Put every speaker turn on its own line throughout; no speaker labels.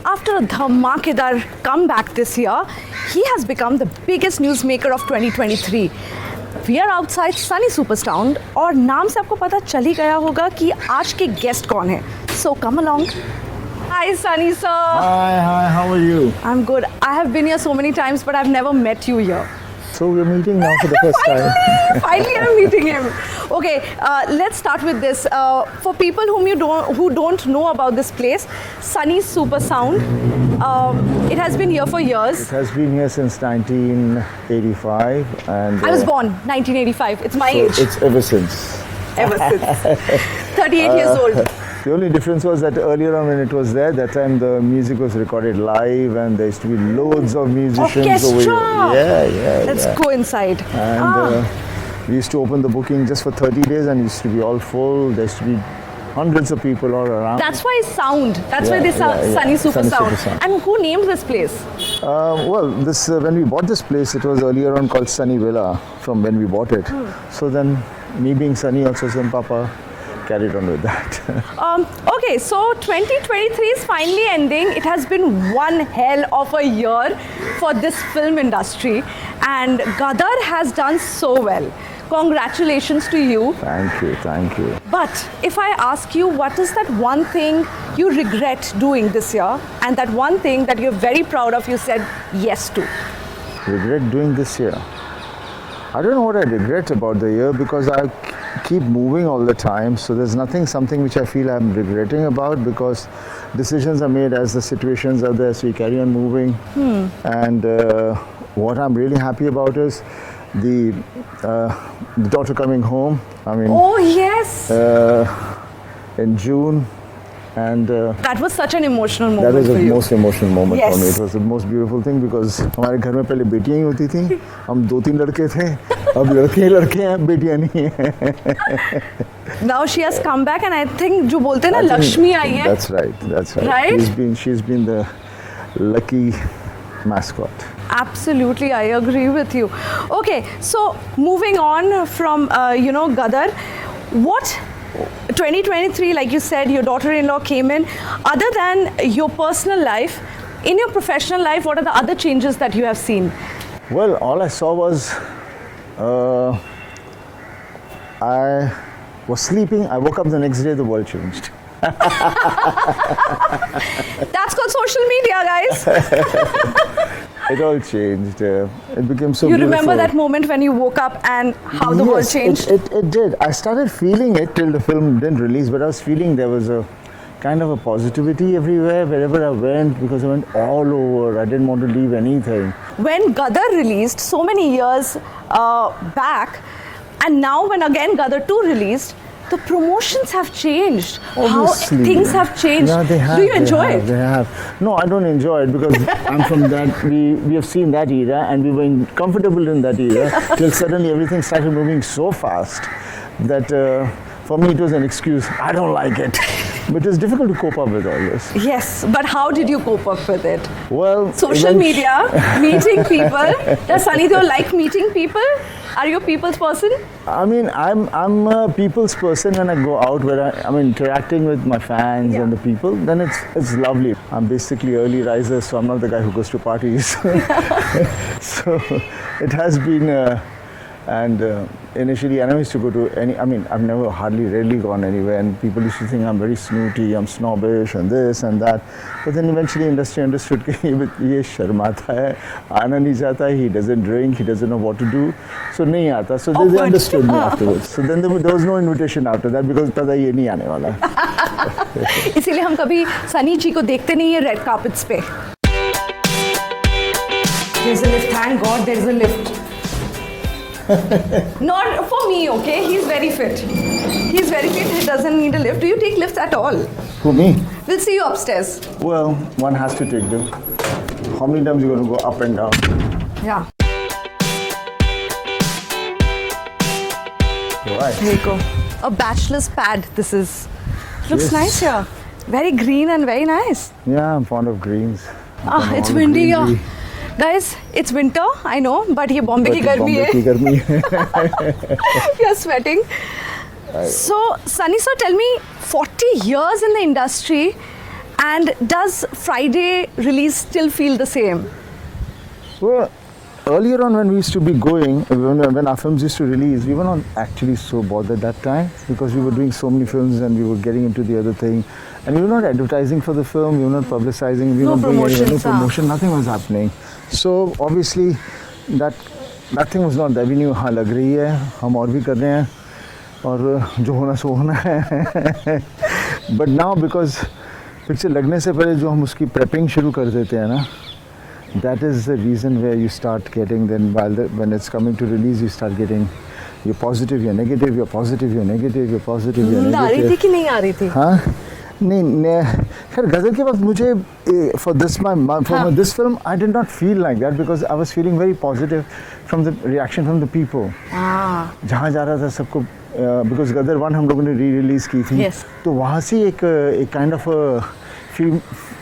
After a dhamakedar comeback this year, he has become the biggest newsmaker of 2023. We are outside Sunny Superstown और नाम से आपको पता चल ही गया होगा कि आज के गेस्ट कौन है. So come along. Hi Sunny sir.
Hi, how are you?
I'm good. I have been here so many times but I've never met you here.
So we're meeting now for the first time.
Finally, I'm meeting him. Okay, let's start with this. For people who don't know about this place, Sunny Supersound, it has been here for years.
It has been here since 1985, and
I was born 1985. It's my age.
It's ever since.
Ever since. 38 years old.
The only difference was that earlier on when it was there, that time the music was recorded live and there used to be loads of musicians over here. Yeah.
Let's go inside.
And we used to open the booking just for 30 days and it used to be all full. There used to be hundreds of people all around.
That's why it's sound. That's why they Sunny Supersound. And who named this place?
This when we bought this place, it was earlier on called Sunny Villa from when we bought it. So then me being Sunny also, some Papa carried on with that.
Okay, so 2023 is finally ending. It has been one hell of a year for this film industry and Gadar has done so well. Congratulations to you.
Thank you.
But if I ask you, what is that one thing you regret doing this year and that one thing that you're very proud of you said yes to?
Regret doing this year? I don't know what I regret about the year because I keep moving all the time, so there's something which I feel I'm regretting about because decisions are made as the situations are there, so you carry on moving. And what I'm really happy about is the daughter coming home. I mean,
oh yes,
in June. And
that was such an emotional moment.
That was the most emotional moment for me.
Yes.
It was the most beautiful thing because हमारे घर में पहले बेटियां ही होती थी. हम 2-3 लड़के थे. अब लड़के हैं, बेटियां नहीं हैं.
Now she has come back and I think जो बोलते हैं ना लक्ष्मी आई है.
That's right.
Right?
She's been the lucky mascot.
Absolutely, I agree with you. Okay, so moving on from Gadar, what 2023, like you said, your daughter-in-law came in. Other than your personal life, in your professional life, what are the other changes that you have seen?
Well, all I saw was I was sleeping. I woke up the next day, the world changed.
That's called social media, guys.
It all changed. It became so
You
beautiful.
remember that moment when you woke up and how the world changed?
It did. I started feeling it till the film didn't release, but I was feeling there was a kind of a positivity everywhere, wherever I went, because I went all over. I didn't want to leave anything.
When Gadar released so many years back, and now when again Gadar 2 released, the promotions have changed.
Obviously.
How things have changed.
Yeah, they have.
Do you enjoy it?
They have. No, I don't enjoy it because I'm from that. We have seen that era and we were comfortable in that era till suddenly everything started moving so fast that for me it was an excuse. I don't like it. But it's difficult to cope up with all this.
Yes, but how did you cope up with it?
Well,
social media, meeting people. Does Sunny Deol like meeting people? Are you a people's person?
I mean, I'm a people's person when I go out where I'm interacting with my fans and the people. Then it's lovely. I'm basically early riser, so I'm not the guy who goes to parties. So it has been. Initially, I never used to go to any. I mean, I've never rarely gone anywhere, and people used to think I'm very snooty, I'm snobbish, and this and that. But then eventually, industry understood that ये शर्माता है, आना नहीं चाहता, he doesn't drink, he doesn't know what to do, so नहीं आता. So they understood me afterwards. So then there was no invitation after that because पता ये नहीं आने वाला.
इसीलिए हम कभी सनी जी को देखते नहीं है रेड कार्पेट्स पे. There's a lift. Thank God, there's a lift. Not for me, okay? He's very fit. He doesn't need a lift. Do you take lifts at all?
Who, me?
We'll see you upstairs.
Well, one has to take them. How many times are you going to go up and down?
Yeah.
Right.
Here you go. A bachelor's pad, this is. Looks nice here. Very green and very nice.
Yeah, I'm fond of greens.
It's windy here. Guys, it's winter, I know, but ये Bombay की गर्मी है. We are sweating. So, Sunny sir, tell me, 40 years in the industry And does Friday release still feel the same?
Well, earlier on when we used to be going, when our films used to release, we were not actually so bothered that time because we were doing so many films and we were getting into the other thing. And we were not advertising for the film, we were not publicizing, we were not doing any promotion, nothing was happening. So obviously that thing was not there. We knew हाँ लग रही है, हम और भी कर रहे हैं और जो होना सो होना है. But now because पिक्चर लगने से पहले जो हम उसकी prepping शुरू कर देते हैं ना, that is the reason where you start getting, then when it's coming to release, you start getting, you're positive, you're negative, you're positive, you're negative, you're positive, you're negative.
आ रही थी कि नहीं आ रही थी?
हाँ नहीं खैर गदर के वक्त मुझे for this film I did not feel like that because I was feeling very positive from the reaction from the people. जहाँ जा रहा था सबको because गदर 1 हम लोगों ने re-release की थी.
Yes.
तो वहाँ से एक kind of a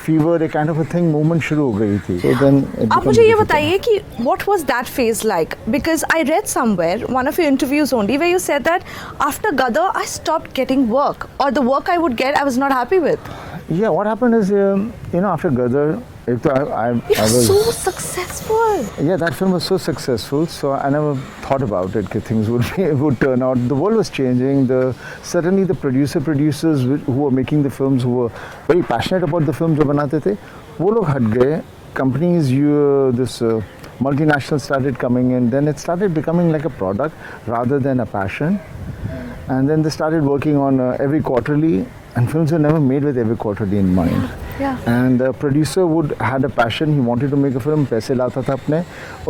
fever, a kind of a thing movement शुरू हो गई थी. So then
आप मुझे ये बताइए कि what was that phase like? Because I read somewhere, one of your interviews only, where you said that after Gadar, I stopped getting work, or the work I would get, I was not happy with.
Yeah, what happened is, after Gadar,
It was so successful.
Yeah, that film was so successful, so I never thought about it that things would turn out. The world was changing. Certainly the producers who were making the films, who were very passionate about the films जो बनाते थे, वो लोग हट गए. Companies, multinationals started coming in. Then it started becoming like a product rather than a passion. And then they started working on every quarterly, and films were never made with every quarterly in mind.
Yeah.
And the producer had a passion. He wanted to make a film. पैसे लाता था अपने.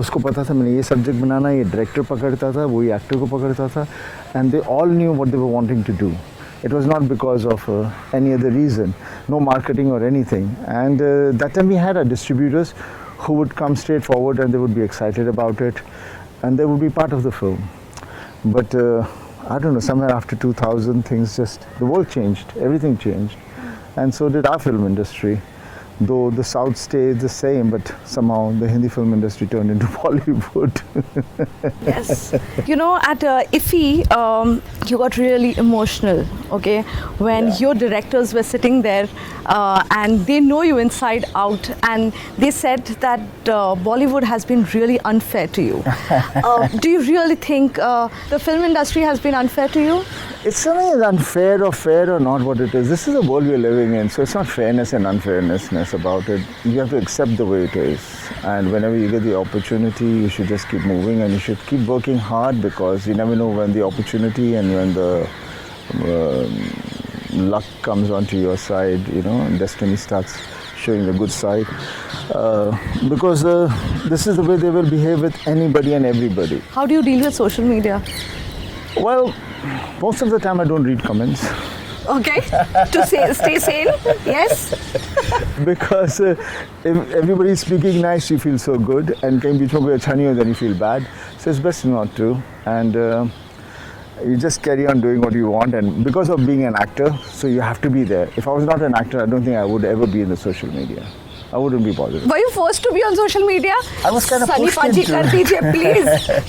उसको पता था मैंने ये subject बनाना, ये director पकड़ता था, वही actor को पकड़ता था. And they all knew what they were wanting to do. It was not because of any other reason, no marketing or anything. And that time we had our distributors who would come straight forward and they would be excited about it, and they would be part of the film. But I don't know, somewhere after 2000, the world changed, everything changed. And so did our film industry. Though the South stayed the same, but somehow the Hindi film industry turned into Bollywood.
Yes. At IFFI, you got really emotional, okay? When your directors were sitting there and they know you inside out, and they said that Bollywood has been really unfair to you. Do you really think the film industry has been unfair to you?
It's something unfair or fair or not what it is. This is the world we're living in, so it's not fairness and unfairness about it. You have to accept the way it is. And whenever you get the opportunity, you should just keep moving and you should keep working hard, because you never know when the opportunity and when the luck comes onto your side, and destiny starts showing the good side. Because this is the way they will behave with anybody and everybody.
How do you deal with social media?
Well, most of the time I don't read comments.
Okay, to stay sane, yes.
Because if everybody's speaking nice, you feel so good, and kahin beech mein koi acha nahi ho, then you feel bad. So it's best not to, and you just carry on doing what you want. And because of being an actor, so you have to be there. If I was not an actor, I don't think I would ever be in the social media. I wouldn't be bothered.
Were you forced to be on social media?
I was kind of
Sunny
pushed
Paji,
into
kar dijiye, please.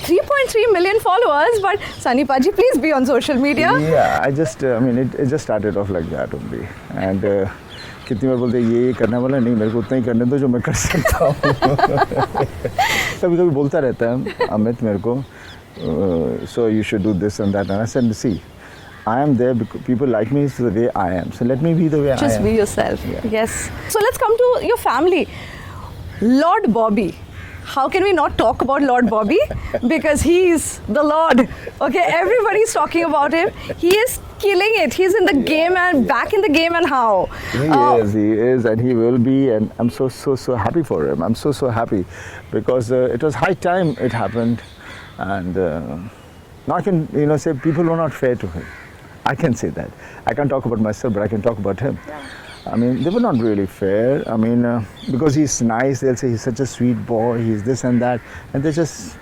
3.3 million followers, but Sunny Paji, please be on social media.
Yeah, it just started off like that only. And कितनी बार बोलते ये करने वाला नहीं, मेरे को उतना ही करने दो जो मैं कर सकता हूँ. कभी बोलता रहता है अमित मेरे को, so you should do this and that, and I said, see, I am there because people like me the way I am. So let me be the way I am.
Just be yourself.
Yeah.
Yes. So let's come to your family. Lord Bobby. How can we not talk about Lord Bobby? Because he is the Lord. Okay, everybody's talking about him. He is killing it. He's in the game and back in the game, and how?
He is, and he will be, and I'm so happy for him. I'm so happy because it was high time it happened, and now I can say people were not fair to him. I can say that. I can't talk about myself, but I can talk about him.
Yeah.
I mean, they were not really fair. I mean, because he's nice, they'll say he's such a sweet boy, he's this and that. And they just,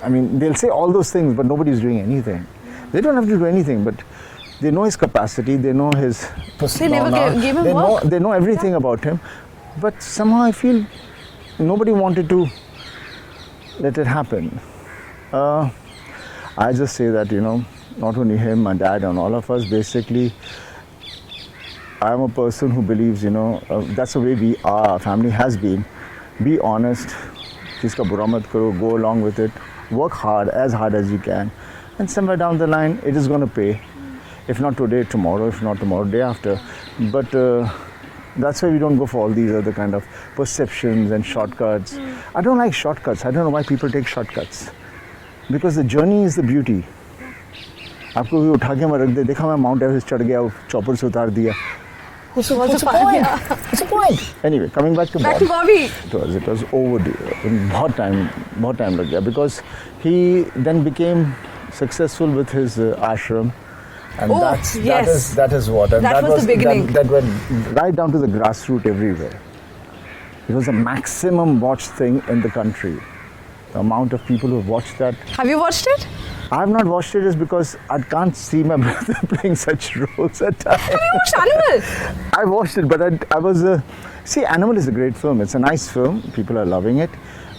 they'll say all those things, but nobody's doing anything. They don't have to do anything, but they know his capacity, they know his persona.
They never gave him work.
They know everything about him. But somehow I feel nobody wanted to let it happen. I just say that, not only him, my dad, and all of us, basically, I'm a person who believes, that's the way we are. Our family has been. Be honest. Jiska bura mat karo, go along with it. Work hard as you can. And somewhere down the line, it is going to pay. If not today, tomorrow. If not tomorrow, day after. But that's why we don't go for all these other kind of perceptions and shortcuts. I don't like shortcuts. I don't know why people take shortcuts. Because the journey is the beauty. आपको भी उठा के मैं रख दे, देखा मैं mount Everest चढ़ गया, चॉपर से उतार दिया. What's the point? Anyway, coming back to
Bobby.
It was overdue. बहुत time लग गया because he then became successful with his ashram. And that is what. And
that was the beginning.
That went right down to the grassroots everywhere. It was the maximum watched thing in the country. The amount of people who watched that.
Have you watched it?
I have not watched it just because I can't see my brother playing such roles at times.
Have you watched Animal?
I watched it, but I was... see, Animal is a great film. It's a nice film. People are loving it.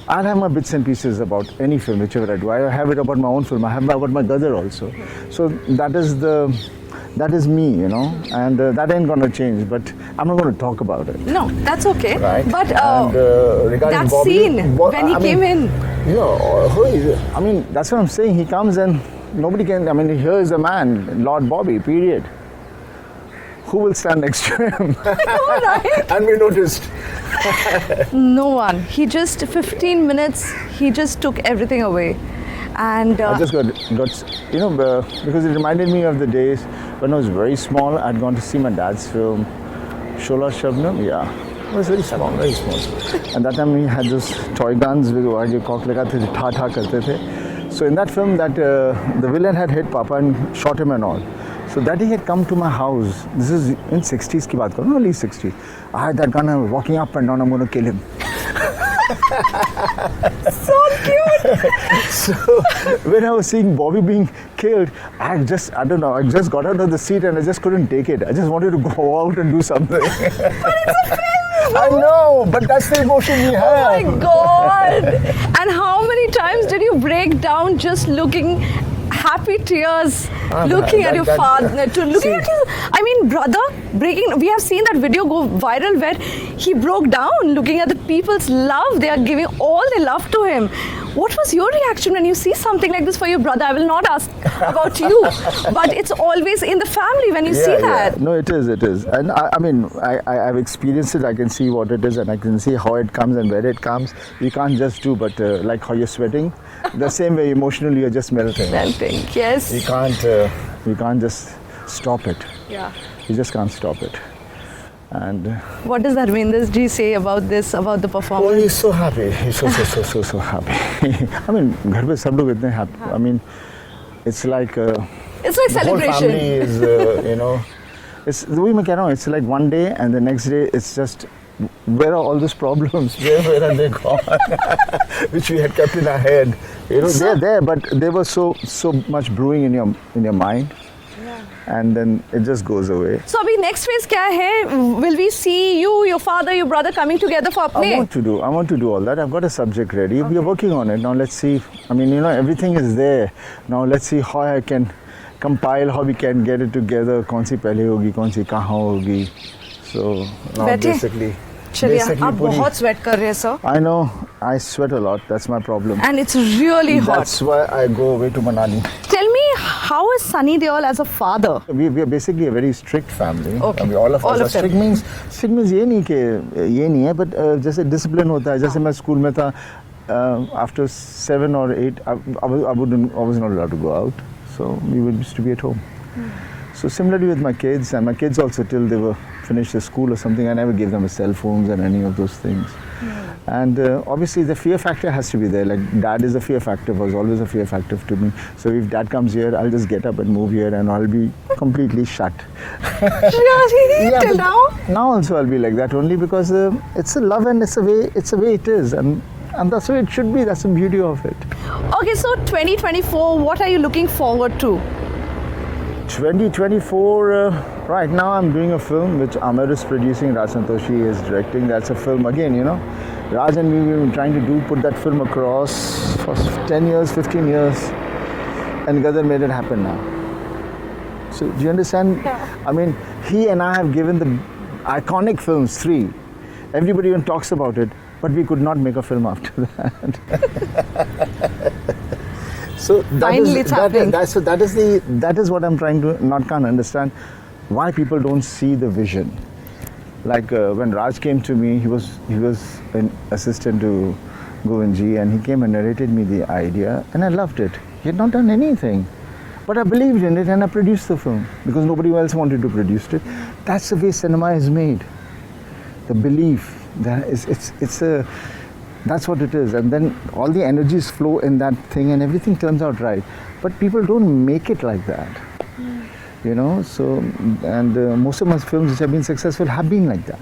I have my bits and pieces about any film, whichever I do. I have it about my own film. I have about my Gadar also. So that is me, and that ain't going to change. But I'm not going to talk about it.
No, that's okay.
Right.
But
regarding
that
Bobby,
scene when he came in.
That's what I'm saying. He comes and nobody can. Here is a man, Lord Bobby. Period. Who will stand next to him?
Right.
And we noticed.
No one. He just 15 minutes. He just took everything away, and
I just got because it reminded me of the days when I was very small. I'd gone to see my dad's film, Shola Shabnam. Yeah, it was very small, and that time we had those toy guns with जो cock लगाते थे, ठा करते थे. So in that film, that the villain had hit Papa and shot him and all. So that he had come to my house. This is in 60s की बात करो, early 60s. I had that gun. I was walking up and down. I'm going to kill him.
So cute.
So when I was seeing Bobby being killed, I just got out of the seat and I just couldn't take it. I just wanted to go out and do something.
But it's a film.
I know, but that's the emotion we have.
Oh my God. And how many times did you break down just looking happy tears, looking at your father, looking at his, brother breaking. We have seen that video go viral where he broke down looking at the people's love. They are giving all their love to him. What was your reaction when you see something like this for your brother? I will not ask about you, but it's always in the family when you see that.
No, it is. And I've experienced it. I can see what it is and I can see how it comes and where it comes. You can't just do, but like how you're sweating, the same way emotionally you're just melting.
Melting, yes.
You can't just stop it.
Yeah.
You just can't stop it. And
what does Dharmender ji say about this, about the performance?
Oh, he's so happy. He's so happy. घर पे सब लोग इतने happy. It's like
celebration.
The whole family is, it's the way मैं कह रहा हूँ. It's like one day and the next day it's just, where are all these problems? Where are they gone? Which we had kept in our head. They're there, but they were so much brewing in your mind. And then it just goes away. So
abhi next phase kya hai? Will we see you, your father, your brother coming together for apne?
I want to do all that. I've got a subject ready. Okay. We are working on it. Now let's see. Everything is there. Now let's see how I can compile, how we can get it together. Kaun si pehle hogi, kaun si kahan hogi. So now basically
चलिए आप बहुत sweat कर रहे हैं sir.
I know, I sweat a lot. That's my problem.
And it's really hot.
That's why I go away to Manali.
Tell me, how is Sunny Deol as a father?
We are basically a very strict family.
Okay.
All of us are strict. Strict means ये नहीं है, but जैसे discipline होता है. जैसे मैं school में था, after 7 or 8, I was not allowed to go out. So we used to be at home. So similarly with my kids, and my kids also till they were finished their school or something, I never gave them a cell phones and any of those things. And obviously the fear factor has to be there. Like dad is a fear factor, was always a fear factor to me. So if dad comes here, I'll just get up and move here and I'll be completely shut.
Really? Yeah, till now?
Now also I'll be like that only because it's a love and it's a way it is. And that's the way it should be. That's the beauty of it.
Okay, so 2024, what are you looking forward to?
2024, right now I'm doing a film which Amir is producing, Raj Santoshi is directing. That's a film again, Raj and me, we've been trying to put that film across for 10 years, 15 years, and Gadar made it happen now. So do you understand?
Yeah.
he and I have given the iconic films 3. Everybody even talks about it, but we could not make a film after that. So
Finally it's happening.
That is what I'm can't understand why people don't see the vision. Like when Raj came to me, he was an assistant to Govindji, and he came and narrated me the idea, and I loved it. He had not done anything, but I believed in it, and I produced the film because nobody else wanted to produce it. That's the way cinema is made. The belief that that's what it is, and then all the energies flow in that thing, and everything turns out right. But people don't make it like that. You know, so, and most of my films which have been successful have been like that,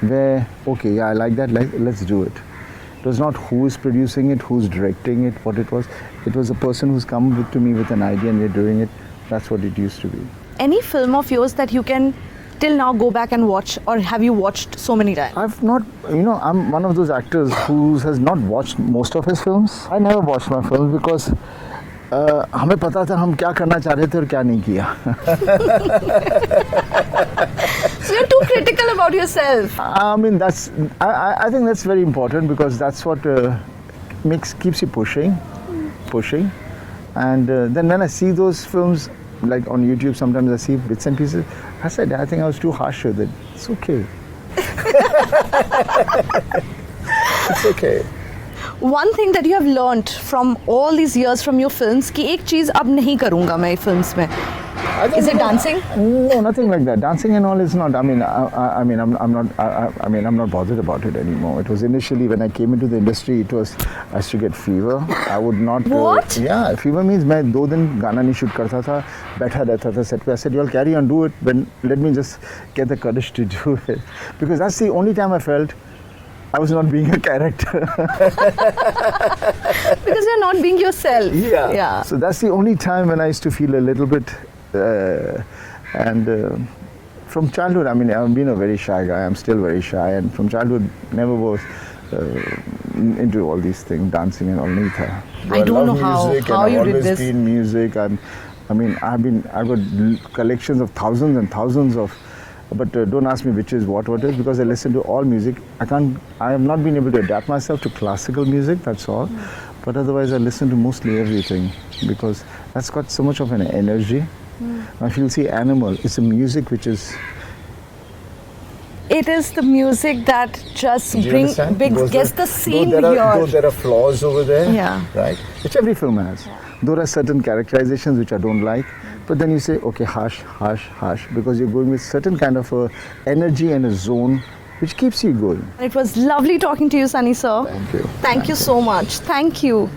where, okay, yeah, I like that, let's do it. It was not who is producing it, who's directing it, what it was. It was a person who's come to me with an idea and we're doing it. That's what it used to be.
Any film of yours that you can till now go back and watch, or have you watched so many times?
I've not, I'm one of those actors who has not watched most of his films. I never watched my films because हमें पता था हम क्या करना चाह रहे थे और क्या नहीं किया.
So you're too critical about yourself.
I mean, I think that's very important because that's what keeps you pushing, and then when I see those films, like on YouTube, sometimes I see bits and pieces. I think I was too harsh with it. It's okay. It's okay.
One thing that you have learnt from all these years from your films कि एक चीज़ अब नहीं करूँगा मैं films में. Is it dancing?
No, nothing like that. Dancing and all is not. I'm not bothered about it anymore. It was initially when I came into the industry. I used to get fever. I would not.
What?
Yeah, fever means मैं 2 दिन गाना नहीं shoot करता था, बैठा रहता था set पे. I said, "You all carry on, do it. But let me just get the courage to do it," because that's the only time I felt I was not being a character.
Because you're not being yourself.
Yeah. So that's the only time when I used to feel a little bit. From childhood, I mean, I've been a very shy guy. I'm still very shy, and from childhood, never was into all these things, dancing and all.
I don't know how you did this.
I've always been music. I've got collections of thousands and thousands of. But don't ask me which is what is, because I listen to all music. I have not been able to adapt myself to classical music, that's all. But otherwise I listen to mostly everything because that's got so much of an energy. Now if you'll see Animal, it's a music which is...
It is the music that just gets the scene here.
Though there are flaws over there,
yeah,
right? Which every film has. Yeah. There are certain characterizations which I don't like, but then you say, okay, hush, because you're going with certain kind of a energy and a zone which keeps you going.
It was lovely talking to you, Sunny sir.
Thank you.
Thank you so much. Thank you.